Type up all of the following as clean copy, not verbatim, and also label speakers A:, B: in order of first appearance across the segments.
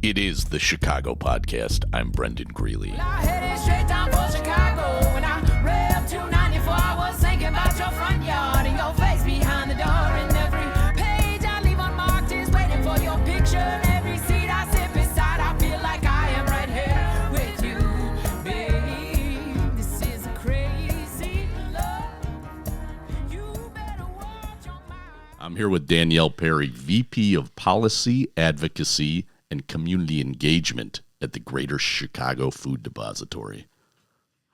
A: It is the Chicago Podcast. I'm Brendan Greeley.
B: I headed straight down for Chicago. When I revved 294, I was thinking about your front yard and your face behind the door. And every page I leave unmarked is waiting for your picture. Every seat I sit beside, I feel like I am right here with you, babe. This is a crazy love. You better watch your mind.
A: I'm here with Danielle Perry, VP of Policy, Advocacy, and Community Engagement at the Greater Chicago Food Depository.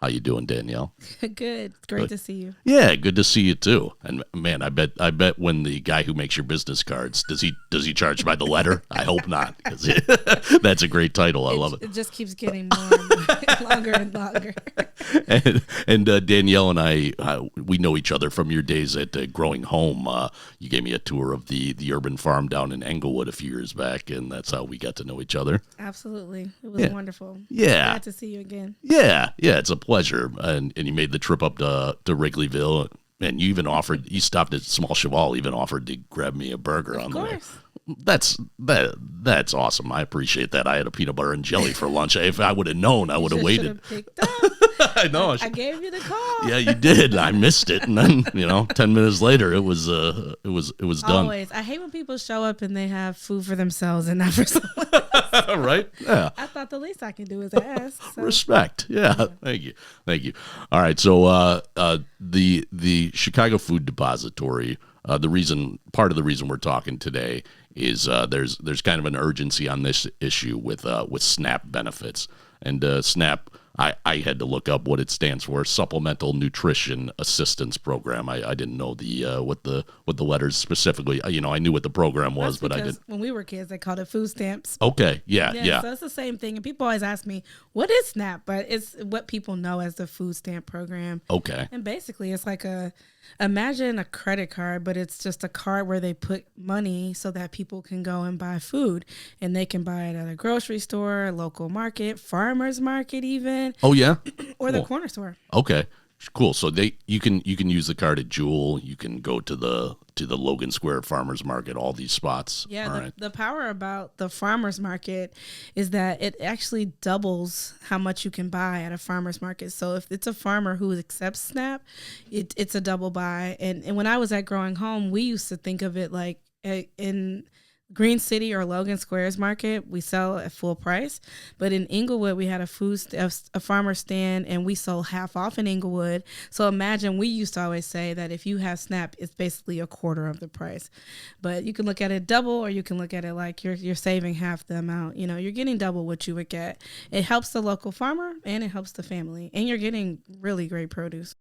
A: How you doing, Danielle?
C: Good. Great to see you.
A: Yeah, good to see you too. And man, I bet when the guy who makes your business cards, does he charge by the letter? I hope not, 'cause that's a great title. I love it.
C: It just keeps getting more and more, longer and longer.
A: And Danielle and I, we know each other from your days at Growing Home. You gave me a tour of the urban farm down in Englewood a few years back, and that's how we got to know each other.
C: Absolutely. It was wonderful.
A: Yeah.
C: Glad to see you again.
A: Yeah, it's a pleasure. And you made the trip up to Wrigleyville, and you even you stopped at Small Cheval, even offered to grab me a burger on the way. That's awesome. I appreciate that. I had a peanut butter and jelly for lunch. If I would have known, I would have waited.
C: Picked up.
A: I know.
C: I gave you the call.
A: Yeah, you did. I missed it, and then 10 minutes later, it was done.
C: Always. I hate when people show up and they have food for themselves and not for someone else.
A: Right? Yeah.
C: I thought the least I can do is ask. So.
A: Respect. Yeah. Thank you. All right. So the Chicago Food Depository. Part of the reason we're talking today is there's kind of an urgency on this issue with SNAP benefits, and SNAP. I had to look up what it stands for, Supplemental Nutrition Assistance Program. I didn't know what the letters specifically. I knew what the program was, but I didn't.
C: When we were kids, they called it food stamps.
A: Okay, yeah.
C: So it's the same thing, and people always ask me, "What is SNAP?" But it's what people know as the food stamp program.
A: Okay.
C: And basically, it's like imagine a credit card, but it's just a card where they put money so that people can go and buy food, and they can buy it at a grocery store, a local market, farmer's market, even.
A: Oh yeah.
C: Or the corner store.
A: Okay. Cool. So you can use the card at Jewel. You can go to the Logan Square Farmers Market. All these spots.
C: Yeah. The power about the farmers market is that it actually doubles how much you can buy at a farmers market. So if it's a farmer who accepts SNAP, it's a double buy. And when I was at Growing Home, we used to think of it like in Green City or Logan Squares Market, we sell at full price. But in Englewood, we had a farmer stand, and we sold half off in Englewood. So imagine, we used to always say that if you have SNAP, it's basically a quarter of the price. But you can look at it double, or you can look at it like you're saving half the amount. You're getting double what you would get. It helps the local farmer, and it helps the family, and you're getting really great produce.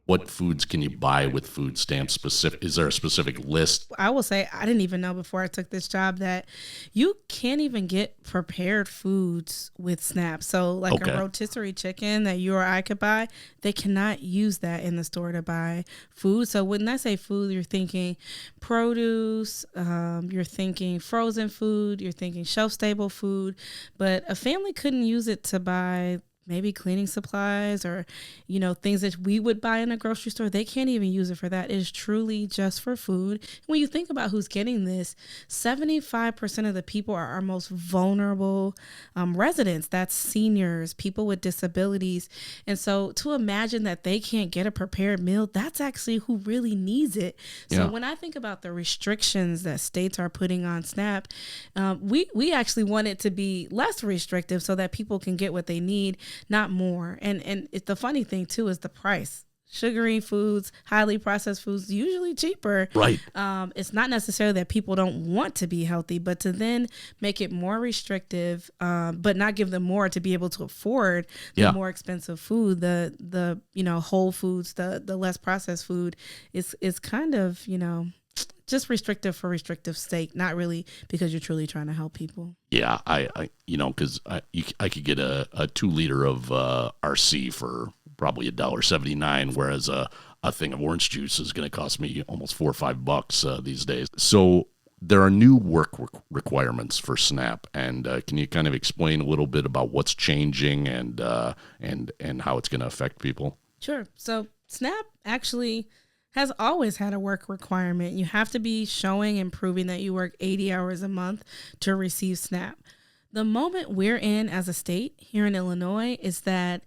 A: What foods can you buy with food stamps? Is there a specific list?
C: I will say I didn't even know before I took this job that you can't even get prepared foods with SNAP. So like a rotisserie chicken that you or I could buy, they cannot use that in the store to buy food. So when I say food, you're thinking produce, you're thinking frozen food, you're thinking shelf-stable food. But a family couldn't use it to buy maybe cleaning supplies or, things that we would buy in a grocery store. They can't even use it for that. It is truly just for food. When you think about who's getting this, 75% of the people are our most vulnerable residents. That's seniors, people with disabilities. And so to imagine that they can't get a prepared meal, that's actually who really needs it. So when I think about the restrictions that states are putting on SNAP, we actually want it to be less restrictive so that people can get what they need, not more. And the funny thing too is the price. Sugary foods, highly processed foods, usually cheaper.
A: Right.
C: It's not necessarily that people don't want to be healthy, but to then make it more restrictive, but not give them more to be able to afford the more expensive food, the whole foods, the less processed food is kind of, just restrictive for restrictive sake, not really because you're truly trying to help people.
A: Yeah, because I could get a 2 liter of RC for probably $1.79, whereas a thing of orange juice is going to cost me almost $4 or $5 these days. So there are new work requirements for SNAP, and can you kind of explain a little bit about what's changing and how it's going to affect people?
C: Sure. So SNAP actually has always had a work requirement. You have to be showing and proving that you work 80 hours a month to receive SNAP. The moment we're in as a state here in Illinois is that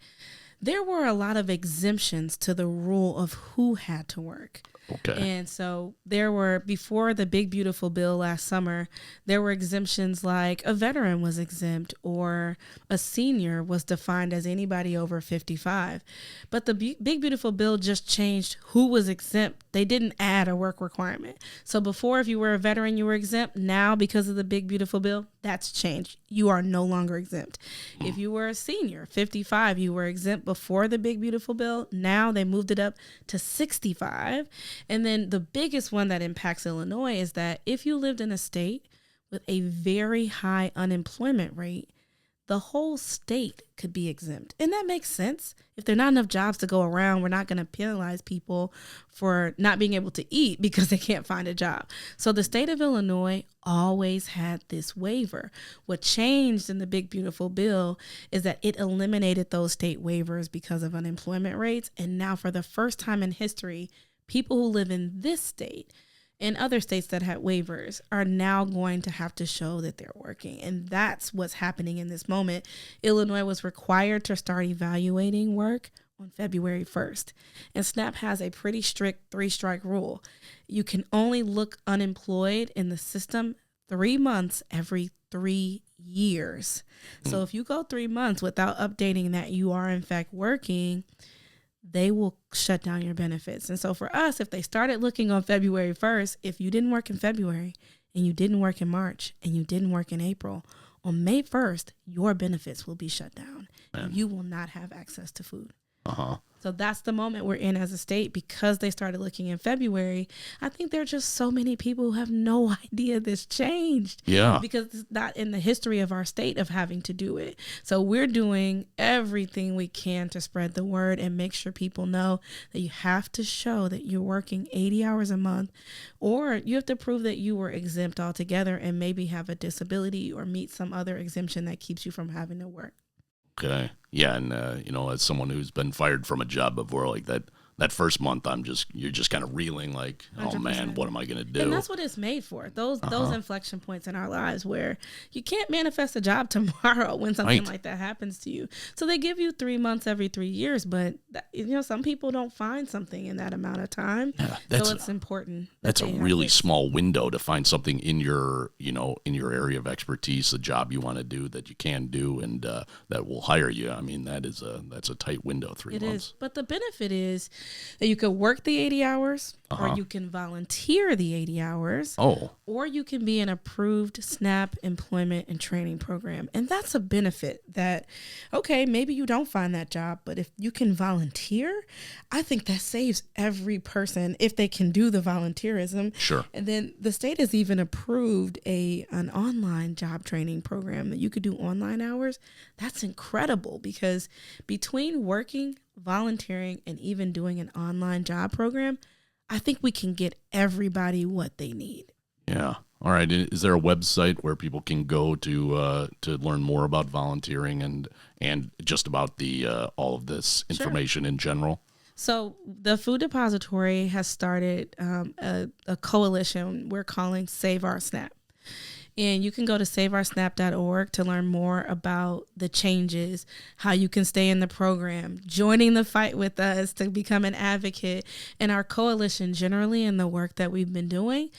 C: there were a lot of exemptions to the rule of who had to work.
A: Okay.
C: And so there were, before the big beautiful bill last summer, there were exemptions like a veteran was exempt or a senior was defined as anybody over 55. But the big beautiful bill just changed who was exempt. They didn't add a work requirement. So before, if you were a veteran, you were exempt. Now, because of the big beautiful bill, that's changed. You are no longer exempt. If you were a senior, 55, you were exempt before the big beautiful bill. Now they moved it up to 65. And then the biggest one that impacts Illinois is that if you lived in a state with a very high unemployment rate, the whole state could be exempt. And that makes sense. If there are not enough jobs to go around, we're not going to penalize people for not being able to eat because they can't find a job. So the state of Illinois always had this waiver. What changed in the big beautiful bill is that it eliminated those state waivers because of unemployment rates. And now for the first time in history, people who live in this state and other states that had waivers are now going to have to show that they're working. And that's what's happening in this moment. Illinois was required to start evaluating work on February 1st. And SNAP has a pretty strict 3-strike rule. You can only look unemployed in the system 3 months every 3 years. So if you go 3 months without updating that you are in fact working, they will shut down your benefits. And so for us, if they started looking on February 1st, if you didn't work in February and you didn't work in March and you didn't work in April, on May 1st, your benefits will be shut down. And you will not have access to food. So that's the moment we're in as a state because they started looking in February. I think there are just so many people who have no idea this changed.
A: Yeah.
C: Because it's not in the history of our state of having to do it. So we're doing everything we can to spread the word and make sure people know that you have to show that you're working 80 hours a month, or you have to prove that you were exempt altogether and maybe have a disability or meet some other exemption that keeps you from having to work.
A: Okay. Yeah. And, as someone who's been fired from a job before, like that first month, you're just kind of reeling like, 100%. Oh man, what am I going to do?
C: And that's what it's made for. Those inflection points in our lives where you can't manifest a job tomorrow when something like that happens to you. So they give you 3 months every 3 years, but some people don't find something in that amount of time. Yeah, so it's important.
A: That's a really small window to find something in your area of expertise, the job you want to do that you can do and that will hire you. I mean, that's a tight window, 3 months. It is.
C: But the benefit is that you could work the 80 hours or you can volunteer the 80 hours or you can be an approved SNAP employment and training program. And that's a benefit that, okay, maybe you don't find that job, but if you can volunteer, I think that saves every person if they can do the volunteerism.
A: Sure.
C: And then the state has even approved an online job training program that you could do online hours. That's incredible because between working, volunteering, and even doing an online job program, I think we can get everybody what they need.
A: Yeah. All right. Is there a website where people can go to learn more about volunteering and just about the all of this information in general?
C: So the Food Depository has started a coalition we're calling Save Our SNAP. And you can go to saveoursnap.org to learn more about the changes, how you can stay in the program, joining the fight with us to become an advocate in our coalition generally and the work that we've been doing.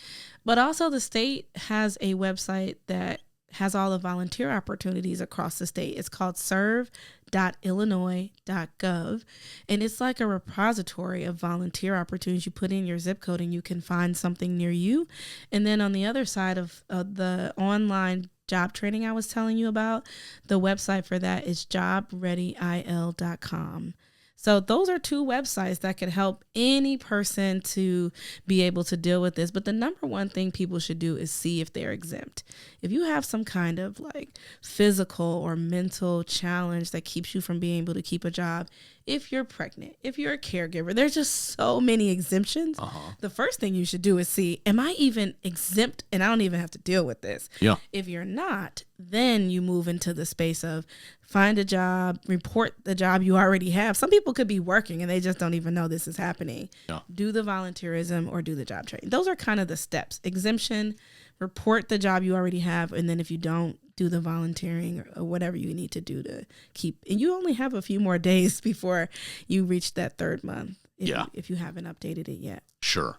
C: But also the state has a website that has all the volunteer opportunities across the state. It's called serve.illinois.gov. And it's like a repository of volunteer opportunities. You put in your zip code and you can find something near you. And then on the other side of the online job training I was telling you about, the website for that is jobreadyil.com. So those are 2 websites that could help any person to be able to deal with this. But the number one thing people should do is see if they're exempt. If you have some kind of like physical or mental challenge that keeps you from being able to keep a job, if you're pregnant, if you're a caregiver, there's just so many exemptions. The first thing you should do is see, am I even exempt and I don't even have to deal with this?
A: Yeah.
C: If you're not, then you move into the space of find a job, report the job you already have. Some people could be working and they just don't even know this is happening.
A: Yeah.
C: Do the volunteerism or do the job training. Those are kind of the steps: exemption, report the job you already have, and then if you don't, do the volunteering or whatever you need to do to keep. And you only have a few more days before you reach that third month. If you haven't updated it yet.
A: Sure.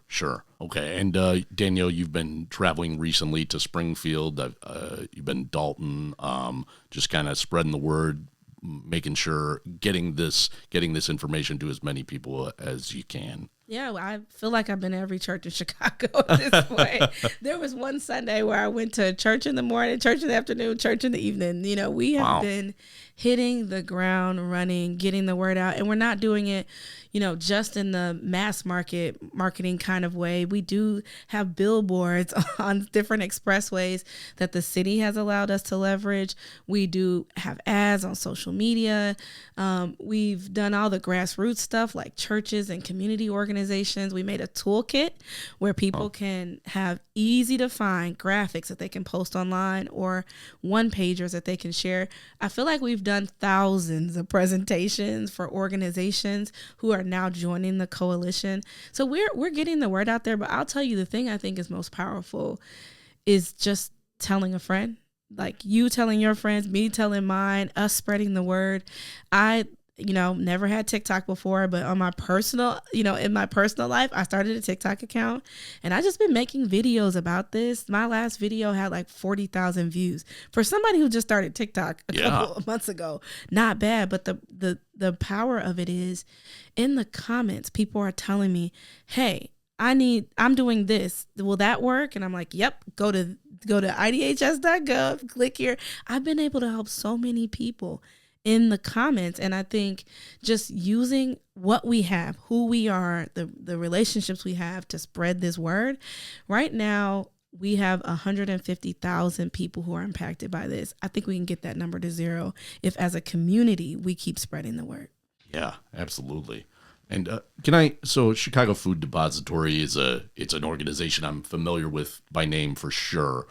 A: Okay. And Danielle, you've been traveling recently to Springfield. You've been in Dalton, just kind of spreading the word, making sure getting this information to as many people as you can.
C: Yeah, I feel like I've been to every church in Chicago at this point. There was one Sunday where I went to church in the morning, church in the afternoon, church in the evening. You know, we have been hitting the ground running, getting the word out, and we're not doing it, you know, just in the mass marketing kind of way. We do have billboards on different expressways that the city has allowed us to leverage. We do have ads on social media. We've done all the grassroots stuff like churches and community organizations. We made a toolkit where people can have easy to find graphics that they can post online or one pagers that they can share. I feel like we've done thousands of presentations for organizations who are now joining the coalition. So we're getting the word out there. But I'll tell you, the thing I think is most powerful is just telling a friend, like you telling your friends, me telling mine, us spreading the word. I never had TikTok before, but on my personal, in my personal life, I started a TikTok account and I just been making videos about this. My last video had like 40,000 views for somebody who just started TikTok a couple of months ago. Not bad, but the power of it is in the comments, people are telling me, hey, I'm doing this. Will that work? And I'm like, yep, go to idhs.gov, click here. I've been able to help so many people in the comments. And I think just using what we have, who we are, the relationships we have to spread this word. Right now, we have 150,000 people who are impacted by this. I think we can get that number to zero if as a community, we keep spreading the word. Yeah,
A: absolutely. And so Chicago Food Depository it's an organization I'm familiar with by name for sure.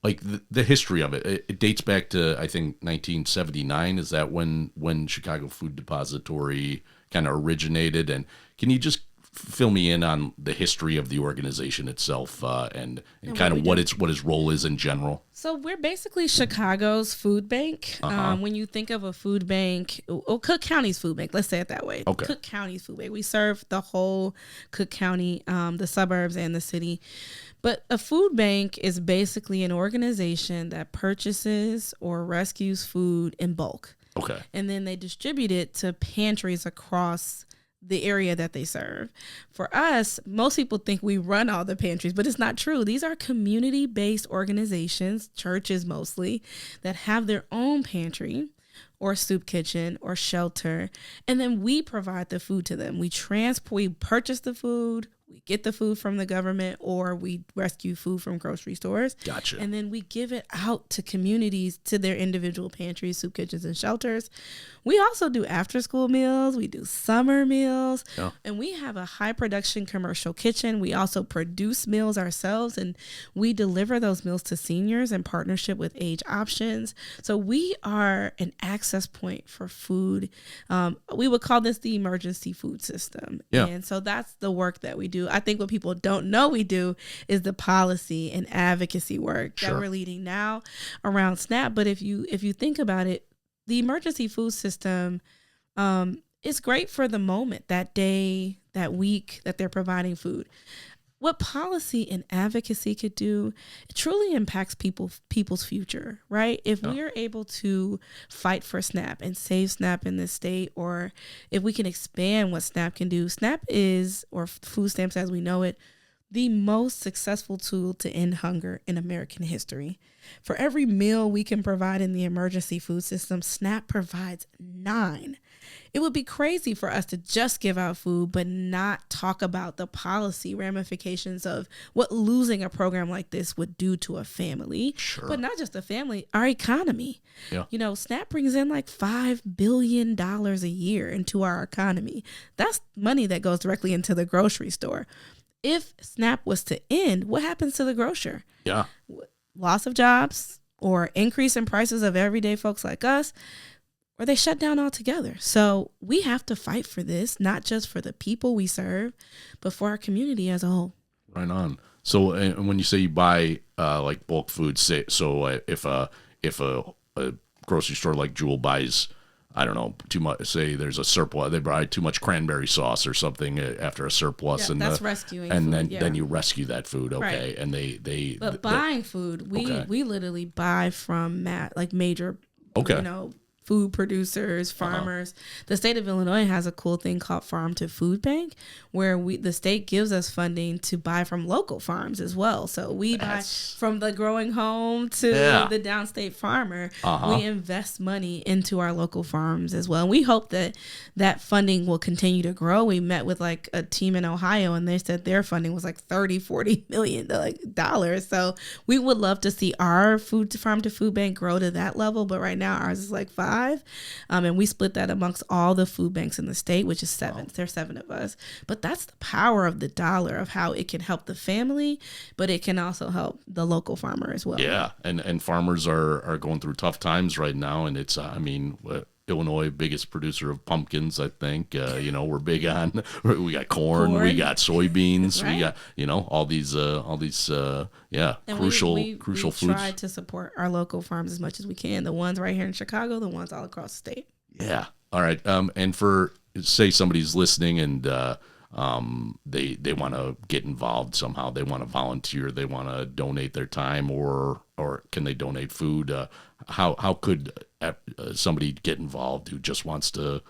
A: Like the history of it, it dates back to, I think, 1979. Is that when Chicago Food Depository kind of originated? And can you just fill me in on the history of the organization itself and kind of what its role is in general?
C: So we're basically Chicago's food bank. When you think of a food bank, Cook County's food bank, let's say it that way.
A: Okay.
C: Cook County's food bank. We serve the whole Cook County, the suburbs and the city. But a food bank is basically an organization that purchases or rescues food in bulk.
A: Okay.
C: And then they distribute it to pantries across the area that they serve. For us, most people think we run all the pantries, but it's not true. These are community-based organizations, churches mostly, that have their own pantry or soup kitchen or shelter. And then we provide the food to them. We purchase the food, we get the food from the government, or we rescue food from grocery stores.
A: Gotcha.
C: And then we give it out to communities, to their individual pantries, soup kitchens, and shelters. We also do after-school meals. We do summer meals.
A: Yeah.
C: And we have a high-production commercial kitchen. We also produce meals ourselves, and we deliver those meals to seniors in partnership with Age Options. So we are an access point for food. We would call this the emergency food system.
A: Yeah.
C: And so that's the work that we do. I think what people don't know we do is the policy and advocacy work that we're leading now around SNAP. But if you think about it, the emergency food system is great for the moment, that day, that week that they're providing food. What policy and advocacy could do, it truly impacts people's future, right? If we are able to fight for SNAP and save SNAP in this state, or if we can expand what SNAP can do, SNAP is, or food stamps as we know it, the most successful tool to end hunger in American history. For every meal we can provide in the emergency food system, SNAP provides 9. It would be crazy for us to just give out food but not talk about the policy ramifications of what losing a program like this would do to a family.
A: Sure.
C: But not just a family, our economy.
A: Yeah.
C: SNAP brings in like $5 billion a year into our economy. That's money that goes directly into the grocery store. If SNAP was to end, what happens to the grocer?
A: Yeah.
C: Loss of jobs or increase in prices of everyday folks like us, or they shut down altogether. So we have to fight for this, not just for the people we serve, but for our community as a whole.
A: Right on. So and when you say you buy like bulk food, say so if a grocery store like Jewel buys, I don't know, too much. Say there's a surplus, they buy too much cranberry sauce or something after a surplus,
C: Yeah,
A: and
C: that's rescuing
A: and
C: food,
A: then you rescue that food, okay?
C: Right.
A: And
C: But buying food, we literally buy from like major,
A: Okay.
C: food producers, farmers. The state of Illinois has a cool thing called Farm to Food Bank, where the state gives us funding to buy from local farms as well. So we buy from the growing home to the downstate farmer. We invest money into our local farms as well. And we hope that funding will continue to grow. We met with like a team in Ohio, and they said their funding was like $40 million. So we would love to see our Farm to Food Bank grow to that level. But right now ours is like 5. And we split that amongst all the food banks in the state, which is 7. There's 7 of us. But that's the power of the dollar, of how it can help the family, but it can also help the local farmer as well.
A: Yeah, and farmers are going through tough times right now, and it's Illinois, biggest producer of pumpkins, I think. We're big on. We got corn. We got soybeans,
C: right.
A: we got all these
C: And
A: crucial
C: we
A: foods.
C: try to support our local farms as much as we can. The ones right here in Chicago, the ones all across the state.
A: Yeah. All right. And for say somebody's listening and they want to get involved somehow, they want to volunteer, they want to donate their time, or can they donate food? How could somebody get involved who just wants to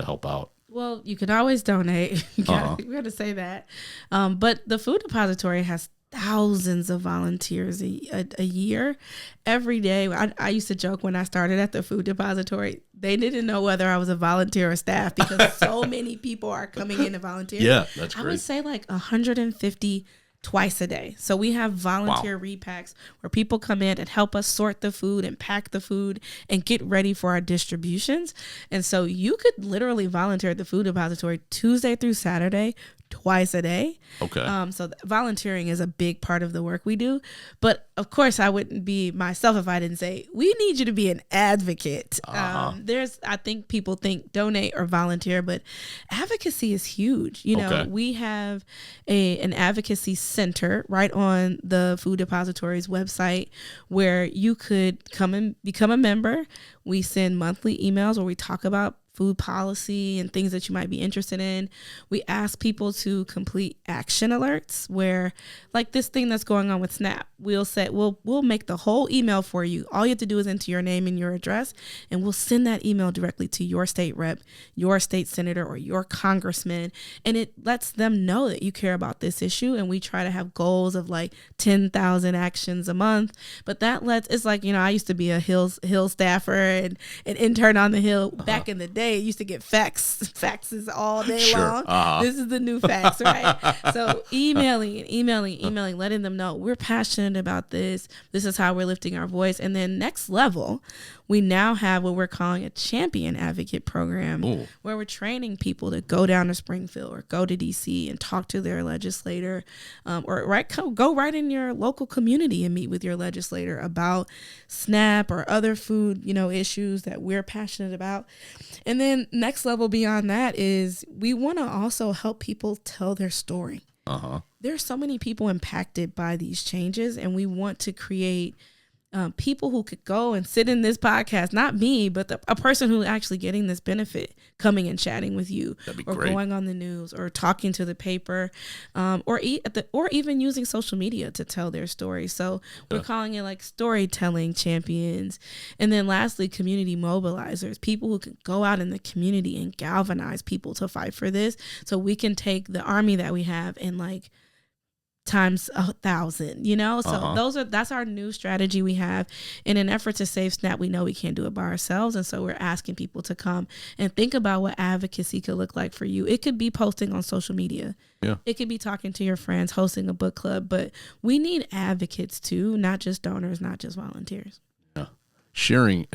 A: help out?
C: Well, you can always donate. We got to say that. But the Food Depository has thousands of volunteers a year. Every day, I used to joke when I started at the Food Depository, they didn't know whether I was a volunteer or staff because so many people are coming in to volunteer.
A: Yeah, that's great.
C: I would say like 150 twice a day. So we have volunteer repacks where people come in and help us sort the food and pack the food and get ready for our distributions. And so you could literally volunteer at the Food Depository Tuesday through Saturday, twice a day.
A: Okay.
C: So volunteering is a big part of the work we do. But of course, I wouldn't be myself if I didn't say, we need you to be an advocate. I think people think donate or volunteer, but advocacy is huge. We have an advocacy center right on the Food Depository's website where you could come and become a member. We send monthly emails where we talk about food policy and things that you might be interested in. We ask people to complete action alerts where, like this thing that's going on with SNAP, we'll make the whole email for you. All you have to do is enter your name and your address, and we'll send that email directly to your state rep, your state senator, or your congressman. And it lets them know that you care about this issue. And we try to have goals of like 10,000 actions a month. But it's like, I used to be a Hill staffer and an intern on the Hill back in the day. It used to get faxes all day long. This is the new fax, right? So emailing, letting them know we're passionate about this. This is how we're lifting our voice. And then next level, we now have what we're calling a champion advocate program. Ooh. Where we're training people to go down to Springfield or go to DC and talk to their legislator, or go right in your local community and meet with your legislator about SNAP or other food, issues that we're passionate about. And then next level beyond that is we want to also help people tell their story. There's so many people impacted by these changes, and we want to create people who could go and sit in this podcast, not me, but a person who actually getting this benefit, coming and chatting with you, or great. Going on the news, or talking to the paper, or even using social media to tell their story. So we're calling it like storytelling champions. And then lastly, community mobilizers, people who can go out in the community and galvanize people to fight for this, so we can take the army that we have and like times 1,000, so that's our new strategy we have in an effort to save SNAP. We know we can't do it by ourselves, and so we're asking people to come and think about what advocacy could look like for you. It could be posting on social media, it could be talking to your friends, hosting a book club, but we need advocates too, not just donors, not just volunteers.
A: Sharing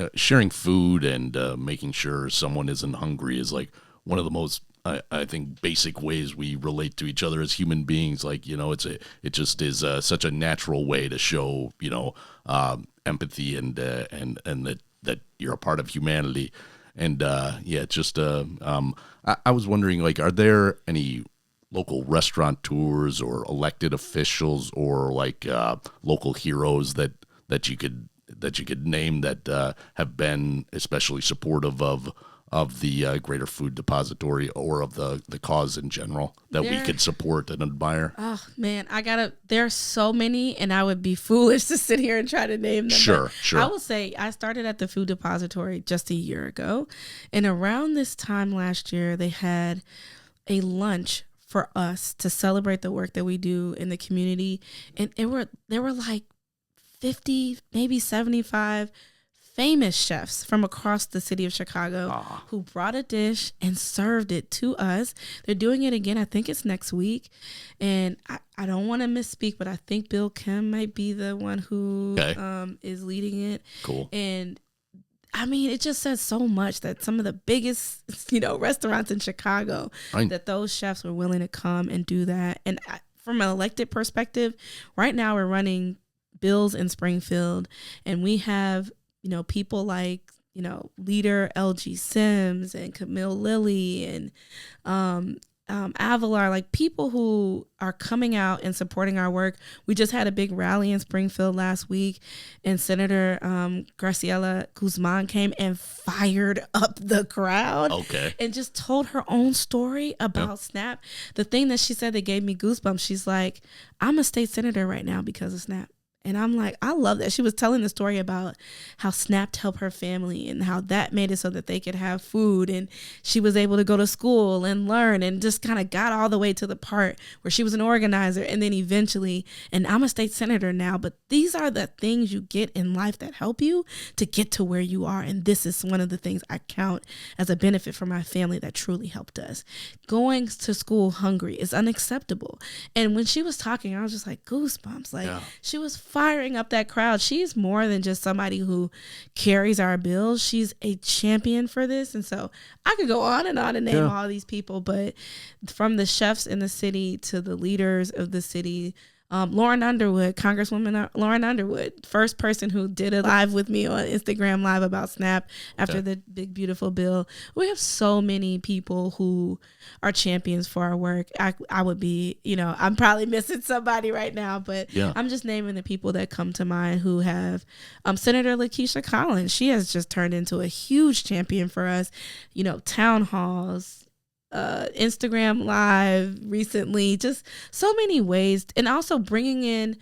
A: food and making sure someone isn't hungry is like one of the most, I think, basic ways we relate to each other as human beings. Like, it just is such a natural way to show, empathy and that you're a part of humanity. And I was wondering, like, are there any local restaurateurs or elected officials or like local heroes that you could name that have been especially supportive of the Greater Food Depository or of the cause in general that we could support and admire?
C: Oh man, there's so many, and I would be foolish to sit here and try to name them.
A: Sure.
C: I will say I started at the Food Depository just a year ago, and around this time last year, they had a lunch for us to celebrate the work that we do in the community, and there were like 50, maybe 75 famous chefs from across the city of Chicago who brought a dish and served it to us. They're doing it again. I think it's next week. And I don't want to misspeak, but I think Bill Kim might be the one who is leading it.
A: Cool.
C: And I mean, it just says so much that some of the biggest, restaurants in Chicago, that those chefs were willing to come and do that. And from an elected perspective, right now we're running bills in Springfield, and we have people like, leader LG Sims and Camille Lilly and Avalar, like people who are coming out and supporting our work. We just had a big rally in Springfield last week, and Senator Graciela Guzman came and fired up the crowd and just told her own story about SNAP. The thing that she said that gave me goosebumps, she's like, I'm a state senator right now because of SNAP. And I'm like, I love that. She was telling the story about how SNAP helped her family and how that made it so that they could have food. And she was able to go to school and learn, and just kind of got all the way to the part where she was an organizer. And then eventually, and I'm a state senator now, but these are the things you get in life that help you to get to where you are. And this is one of the things I count as a benefit for my family that truly helped us. Going to school hungry is unacceptable. And when she was talking, I was just like, goosebumps. Like, she was firing up that crowd. She's more than just somebody who carries our bills. She's a champion for this. And so I could go on and name all these people, but from the chefs in the city to the leaders of the city, Lauren Underwood, Congresswoman Lauren Underwood, first person who did a live with me on Instagram Live about SNAP after the big, beautiful bill. We have so many people who are champions for our work. I would be, I'm probably missing somebody right now, but I'm just naming the people that come to mind who have Senator Lakeisha Collins. She has just turned into a huge champion for us, town halls, Instagram Live recently, just so many ways, and also bringing in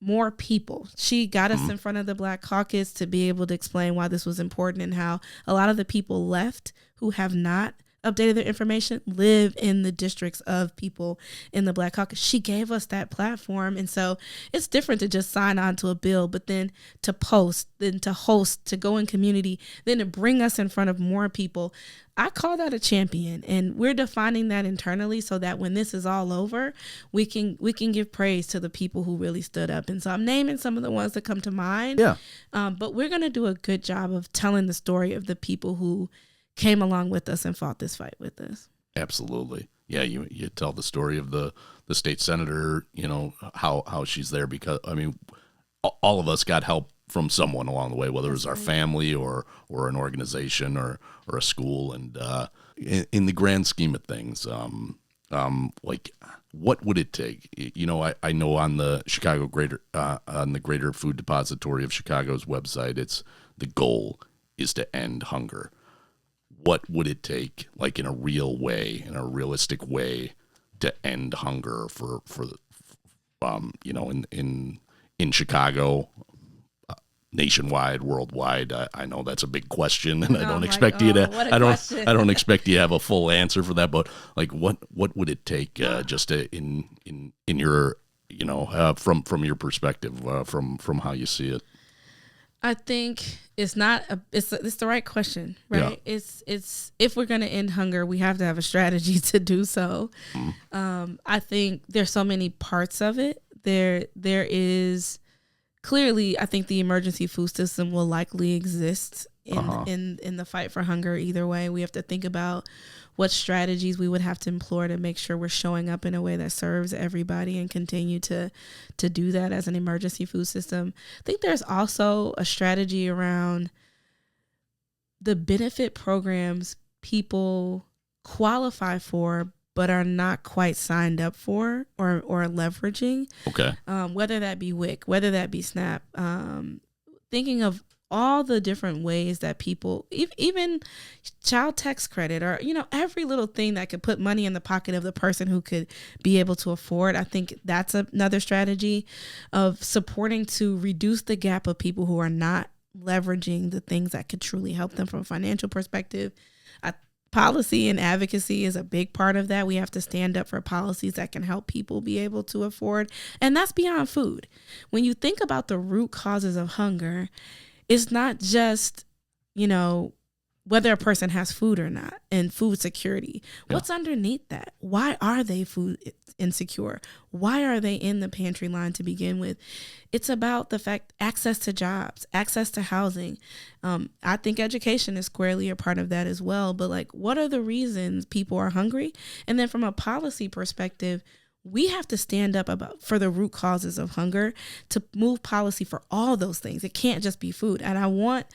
C: more people. She got us in front of the Black Caucus to be able to explain why this was important and how a lot of the people left who have not updated their information live in the districts of people in the Black Caucus. She gave us that platform. And so it's different to just sign on to a bill, but then to post, then to host, to go in community, then to bring us in front of more people. I call that a champion, and we're defining that internally so that when this is all over, we can give praise to the people who really stood up. And so I'm naming some of the ones that come to mind. But we're going to do a good job of telling the story of the people who came along with us and fought this fight with us.
A: Absolutely. Yeah, you tell the story of the state senator, how she's there because, all of us got help from someone along the way, whether it was our family or an organization or a school. And in the grand scheme of things, like what would it take? I know on the Greater Food Depository of Chicago's website, it's the goal is to end hunger. What would it take, like in a real way, in a realistic way, to end hunger for in Chicago, nationwide, worldwide? I know that's a big question, and I don't expect you to. I don't expect you to have a full answer for that. But like, what would it take, just to, in your from your perspective, from how you see it?
C: I think it's the right question, right? Yeah. It's if we're going to end hunger, we have to have a strategy to do so. I think there's so many parts of it. There is clearly, I think the emergency food system will likely exist in the fight for hunger. Either way, we have to think about what strategies we would have to employ to make sure we're showing up in a way that serves everybody and continue to do that as an emergency food system. I think there's also a strategy around the benefit programs people qualify for but are not quite signed up for or leveraging.
A: Okay.
C: Whether that be WIC, whether that be SNAP, thinking of all the different ways that people, even child tax credit, or, every little thing that could put money in the pocket of the person who could be able to afford. I think that's another strategy of supporting to reduce the gap of people who are not leveraging the things that could truly help them from a financial perspective. Policy and advocacy is a big part of that. We have to stand up for policies that can help people be able to afford. And that's beyond food. When you think about the root causes of hunger, it's not just, whether a person has food or not and food security. Yeah. What's underneath that? Why are they food insecure? Why are they in the pantry line to begin with? It's about the fact, access to jobs, access to housing. I think education is squarely a part of that as well. But what are the reasons people are hungry? And then from a policy perspective, we have to stand up for the root causes of hunger to move policy for all those things. It can't just be food. And I want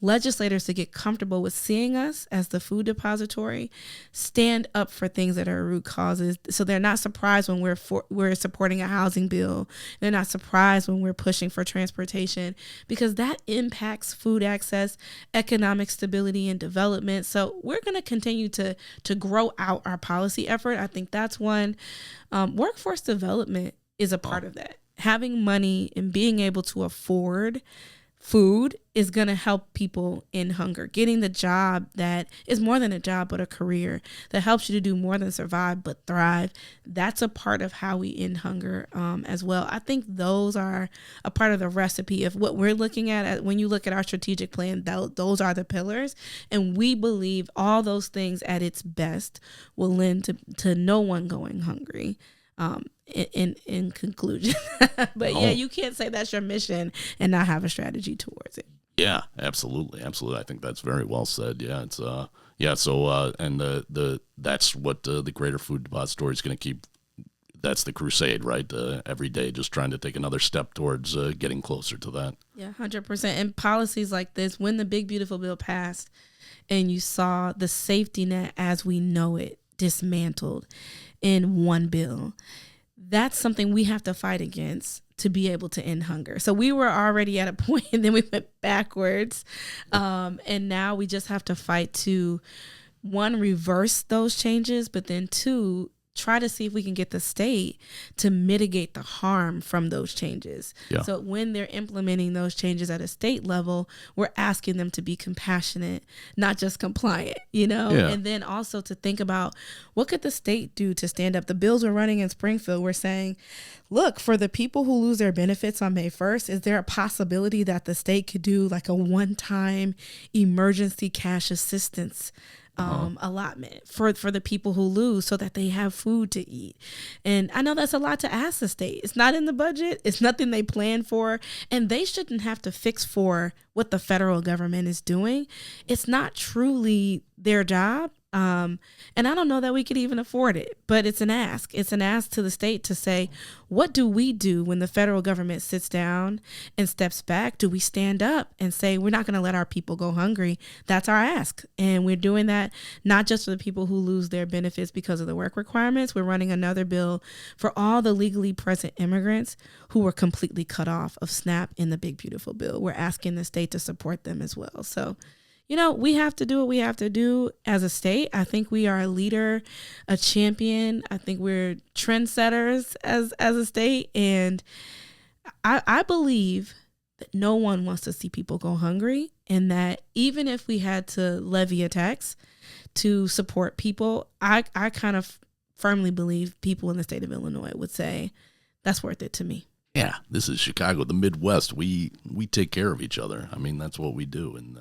C: legislators to get comfortable with seeing us as the food depository stand up for things that are root causes. So they're not surprised when we're supporting a housing bill. They're not surprised when we're pushing for transportation, because that impacts food access, economic stability, and development. So we're going to continue to grow out our policy effort. I think that's one. Workforce development is a part of that. Having money and being able to afford food is going to help people in hunger. Getting the job that is more than a job, but a career that helps you to do more than survive, but thrive. That's a part of how we end hunger as well. I think those are a part of the recipe of what we're looking at when you look at our strategic plan. Those are the pillars. And we believe all those things at its best will lend to no one going hungry. In conclusion, but yeah, you can't say that's your mission and not have a strategy towards it.
A: Yeah, absolutely. I think that's very well said. Yeah, it's So that's what the Greater Food Depository is going to keep. That's the crusade, right? Every day, just trying to take another step towards getting closer to that.
C: Yeah, 100%. And policies like this, when the Big Beautiful Bill passed, and you saw the safety net as we know it dismantled in one bill, that's something we have to fight against to be able to end hunger. So we were already at a point, and then we went backwards. And now we just have to fight to, one, reverse those changes, but then two, try to see if we can get the state to mitigate the harm from those changes. Yeah. So when they're implementing those changes at a state level, we're asking them to be compassionate, not just compliant, Yeah. And then also to think about, what could the state do to stand up? The bills we're running in Springfield, we're saying, look, for the people who lose their benefits on May 1st, is there a possibility that the state could do a one-time emergency cash assistance allotment for the people who lose, so that they have food to eat? And I know that's a lot to ask the state. It's not in the budget. It's nothing they plan for. And they shouldn't have to fix for what the federal government is doing. It's not truly their job. And I don't know that we could even afford it, but it's an ask. It's an ask to the state to say, what do we do when the federal government sits down and steps back? Do we stand up and say, we're not going to let our people go hungry? That's our ask. And we're doing that not just for the people who lose their benefits because of the work requirements. We're running another bill for all the legally present immigrants who were completely cut off of SNAP in the Big Beautiful Bill. We're asking the state to support them as well. So, we have to do what we have to do as a state. I think we are a leader, a champion. I think we're trendsetters as a state. And I believe that no one wants to see people go hungry, and that even if we had to levy a tax to support people, I kind of firmly believe people in the state of Illinois would say that's worth it to me.
A: Yeah, this is Chicago, the Midwest. We take care of each other. I mean, that's what we do. And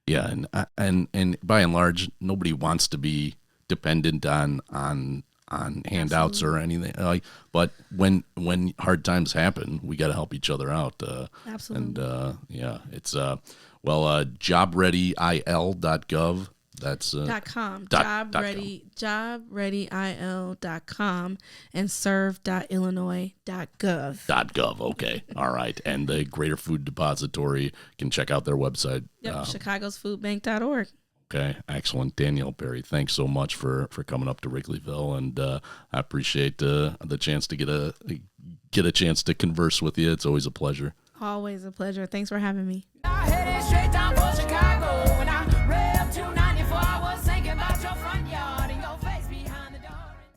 A: yeah, and by and large, nobody wants to be dependent on handouts or anything. But when hard times happen, we got to help each other out.
C: Absolutely.
A: And it's jobreadyil.gov. That's
C: .com. jobreadyil.com and serve.illinois.gov.
A: .gov. Okay. All right. And the Greater Food Depository, can check out their website.
C: Yep. chicagosfoodbank.org.
A: Okay, excellent. Danielle Perry, thanks so much for coming up to Wrigleyville, and I appreciate the chance to get a chance to converse with you. It's always a pleasure.
C: Always a pleasure. Thanks for having me.
B: Headed straight down for Chicago.